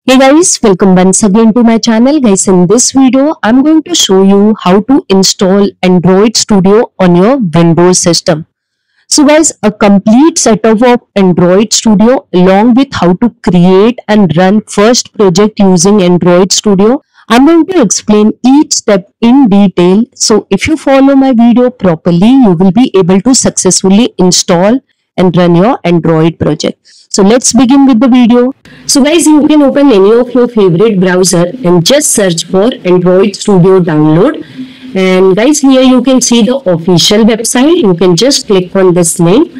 Hey guys, welcome once again to my channel. Guys, in this video, I'm going to show you how to install Android Studio on your Windows system. So guys, a complete setup of Android Studio along with how to create and run first project using Android Studio. I'm going to explain each step in detail. So if you follow my video properly, you will be able to successfully install and run your Android project. So let's begin with the video. So guys, you can open any of your favorite browser and just search for Android Studio download. And guys, here you can see the official website. You can just click on this link.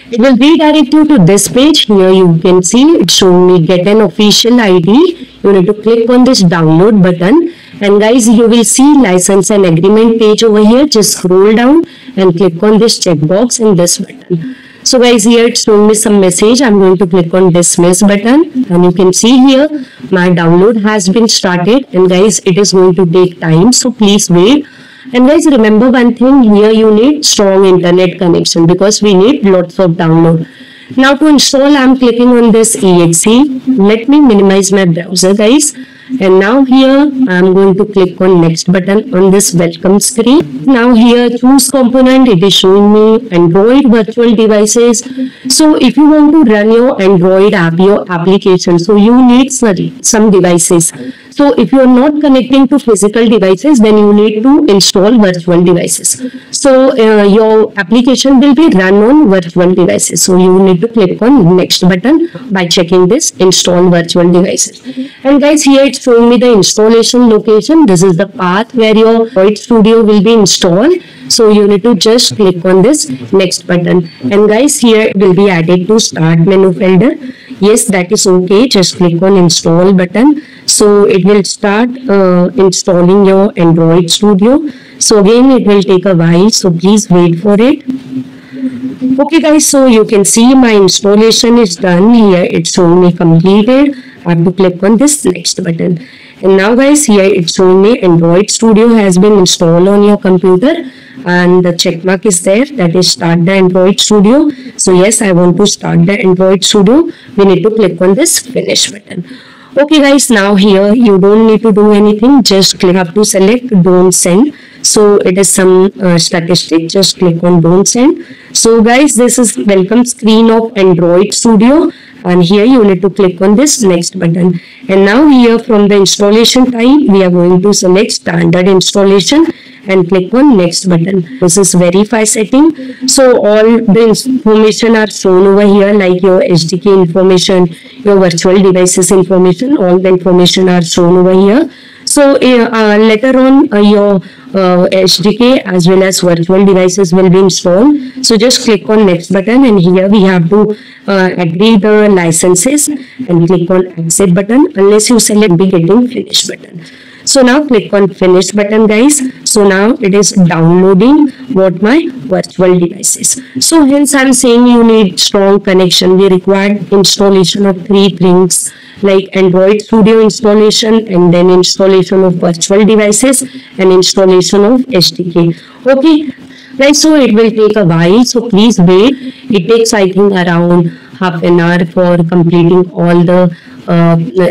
It will redirect you to this page. Here you can see it's showing me get an official ID. You need to click on this download button. And guys, you will see license and agreement page over here. Just scroll down and click on this checkbox in this button. So guys, here it's showing me some message. I'm going to click on dismiss button and you can see here my download has been started, and guys, it is going to take time, so please wait. And guys, remember one thing, here you need strong internet connection because we need lots of download. Now to install, I'm clicking on this exe. Let me minimize my browser guys. And now here I'm going to click on next button on this welcome screen. Now here choose component, it is showing me Android virtual devices. So if you want to run your Android app, your application, so you need some devices. So if you are not connecting to physical devices, then you need to install virtual devices. So your application will be run on virtual devices. So you need to click on next button by checking this install virtual devices. And guys, here it's showing me the installation location. This is the path where your Android Studio will be installed. So you need to just click on this next button. And guys, here it will be added to start menu folder. Yes, that is okay. Just click on install button. So it will start installing your Android Studio. So again, it will take a while. So please wait for it. Okay guys, so you can see my installation is done. Here it's showing me completed. I have to click on this next button. And now guys, here it's showing me Android Studio has been installed on your computer. And the check mark is there, that is start the Android Studio. So yes, I want to start the Android Studio. We need to click on this finish button. Okay guys, now here you don't need to do anything, just click up to select don't send. So it is some statistic, just click on don't send. So guys, this is welcome screen of Android Studio, and here you need to click on this next button. And now here from the installation type, we are going to select standard installation and click on next button. This is verify setting. So all the information are shown over here, like your SDK information, your virtual devices information, all the information are shown over here. So later on your SDK as well as virtual devices will be installed. So just click on next button, and here we have to agree the licenses and click on accept button unless you select be getting finish button. So now click on finish button guys. So now it is downloading what my virtual devices. So hence I'm saying you need strong connection. We require installation of 3 things like Android Studio installation, and then installation of virtual devices and installation of SDK. Okay guys, so it will take a while, so please wait. It takes I think around half an hour for completing all the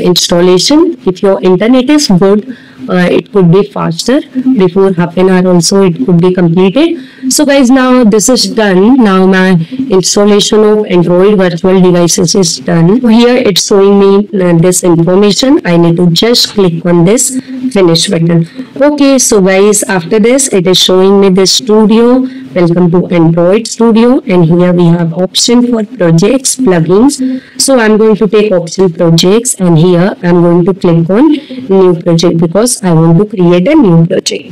installation. If your internet is good, it could be faster. Before half an hour also it could be completed. So guys, now this is done. Now my installation of Android virtual devices is done. Here it's showing me this information. I need to just click on this finish button. Okay, so guys, after this it is showing me this studio. Welcome to Android Studio, and here we have option for projects, plugins. So I'm going to take option projects, and here I'm going to click on new project because I want to create a new project.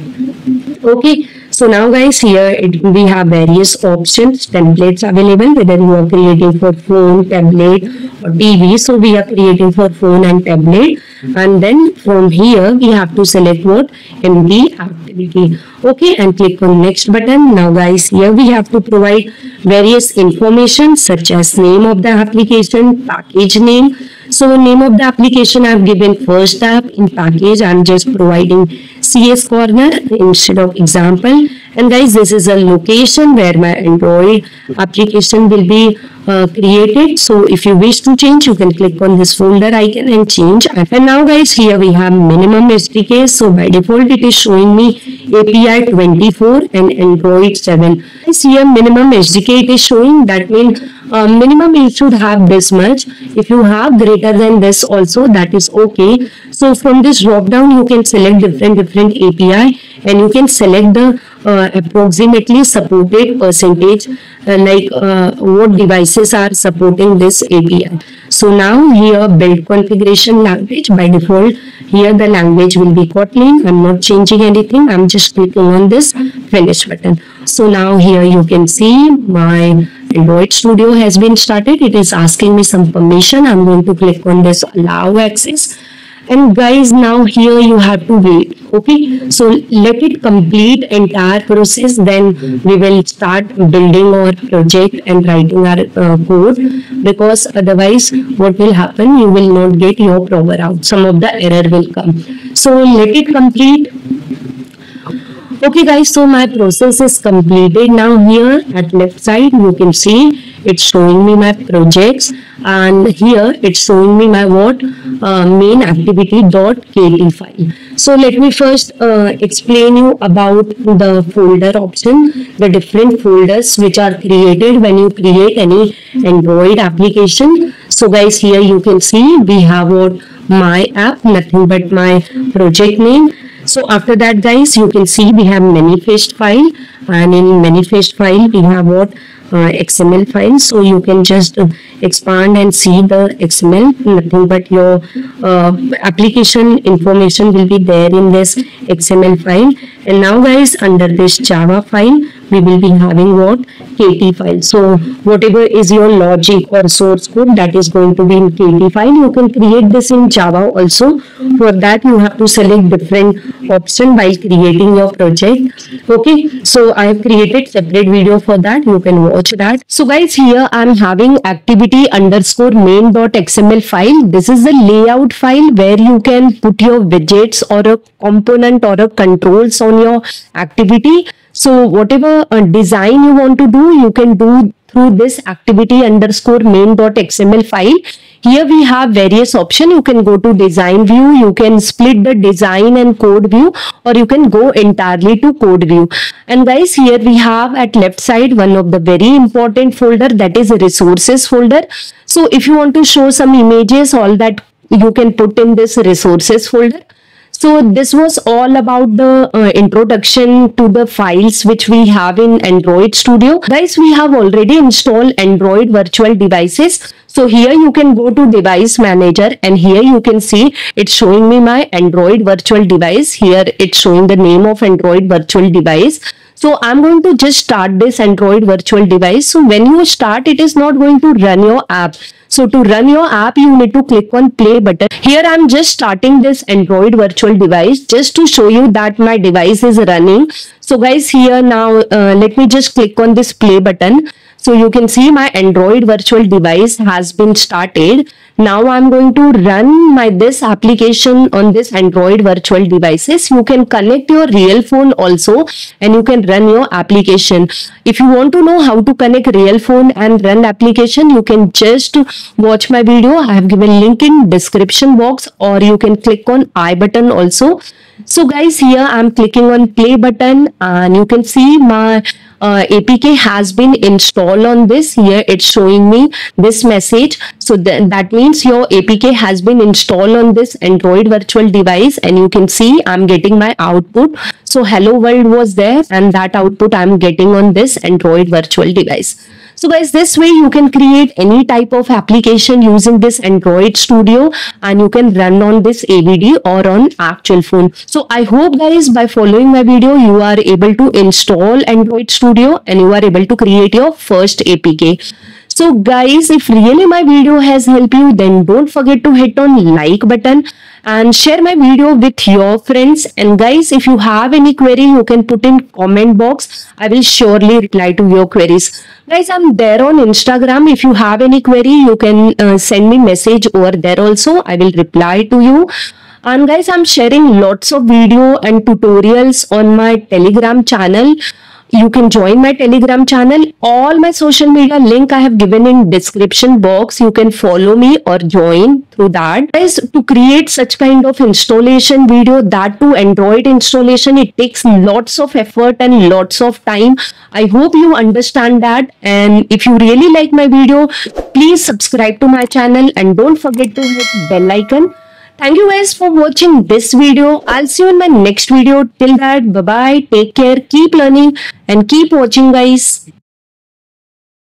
Okay, so now guys, here we have various options, templates available, whether you are creating for phone, tablet or TV. So we are creating for phone and tablet, and then from here we have to select what MD activity. Okay, and click on next button. Now guys, here we have to provide various information such as name of the application, package name. So name of the application I have given first app. In package I am just providing CS Corner instead of example, And guys, this is a location where my Android application will be created. So if you wish to change, you can click on this folder icon and change. And now guys, here we have minimum SDK. So by default it is showing me API 24 and Android 7. Guys, here minimum SDK it is showing, that means minimum you should have this much. If you have greater than this also, that is okay. So from this drop down you can select different API, and you can select the approximately supported percentage, what devices are supporting this API. So now here build configuration language, by default here the language will be Kotlin. I'm not changing anything, I'm just clicking on this finish button. So now here you can see my Android Studio has been started. It is asking me some permission. I'm going to click on this allow access. And guys, now here you have to wait. Okay, so let it complete entire process, then we will start building our project and writing our code, because otherwise what will happen, you will not get your proper out, some of the error will come. So let it complete. Okay guys, so my process is completed. Now here at left side you can see it's showing me my projects, and here it's showing me my main activity.kt file. So let me first explain you about the folder option, the different folders which are created when you create any Android application. So guys, here you can see we have my app, nothing but my project name. So after that guys, you can see we have manifest file, and in manifest file we have XML file. So you can just expand and see the XML, nothing but your application information will be there in this XML file. And now guys, under this Java file we will be having KT file. So whatever is your logic or source code, that is going to be in KT file. You can create this in Java also. For that you have to select different option while creating your project. Okay, so I have created separate video for that, you can watch that. So guys, here I am having activity_main.xml file. This is the layout file where you can put your widgets or a component or a controls on your activity. So whatever design you want to do, you can do through this activity_main.xml file. Here we have various options. You can go to design view, you can split the design and code view, or you can go entirely to code view. And guys, here we have at left side one of the very important folder, that is a resources folder. So if you want to show some images, all that you can put in this resources folder. So this was all about the introduction to the files which we have in Android Studio. Guys, we have already installed Android virtual devices. So here you can go to device manager, and here you can see it's showing me my Android virtual device. Here it's showing the name of Android virtual device. So I'm going to just start this Android virtual device. So when you start, it is not going to run your app. So to run your app, you need to click on play button. Here I'm just starting this Android virtual device just to show you that my device is running. So guys, here now let me just click on this play button. So you can see my Android virtual device has been started. Now I'm going to run this application on this Android virtual devices. You can connect your real phone also, and you can run your application. If you want to know how to connect real phone and run application, you can just watch my video. I have given link in description box, or you can click on I button also. So guys, here I'm clicking on play button, and you can see my APK has been installed on this. Here it's showing me this message. So that means your APK has been installed on this Android virtual device, and you can see I'm getting my output. So hello world was there, and that output I'm getting on this Android virtual device. So guys, this way you can create any type of application using this Android Studio, and you can run on this AVD or on actual phone. So I hope guys, by following my video, you are able to install Android Studio and you are able to create your first APK. So guys, if really my video has helped you, then don't forget to hit on like button and share my video with your friends. And guys, if you have any query, you can put in comment box. I will surely reply to your queries. Guys, I'm there on Instagram. If you have any query, you can send me message over there also. I will reply to you. And guys, I'm sharing lots of video and tutorials on my Telegram channel. You can join my Telegram channel. All my social media link I have given in description box. You can follow me or join through that. Guys, to create such kind of installation video, that to Android installation, it takes lots of effort and lots of time. I hope you understand that. And if you really like my video, please subscribe to my channel and don't forget to hit bell icon. Thank you guys for watching this video. I'll see you in my next video. Till that, bye bye. Take care. Keep learning and keep watching, guys.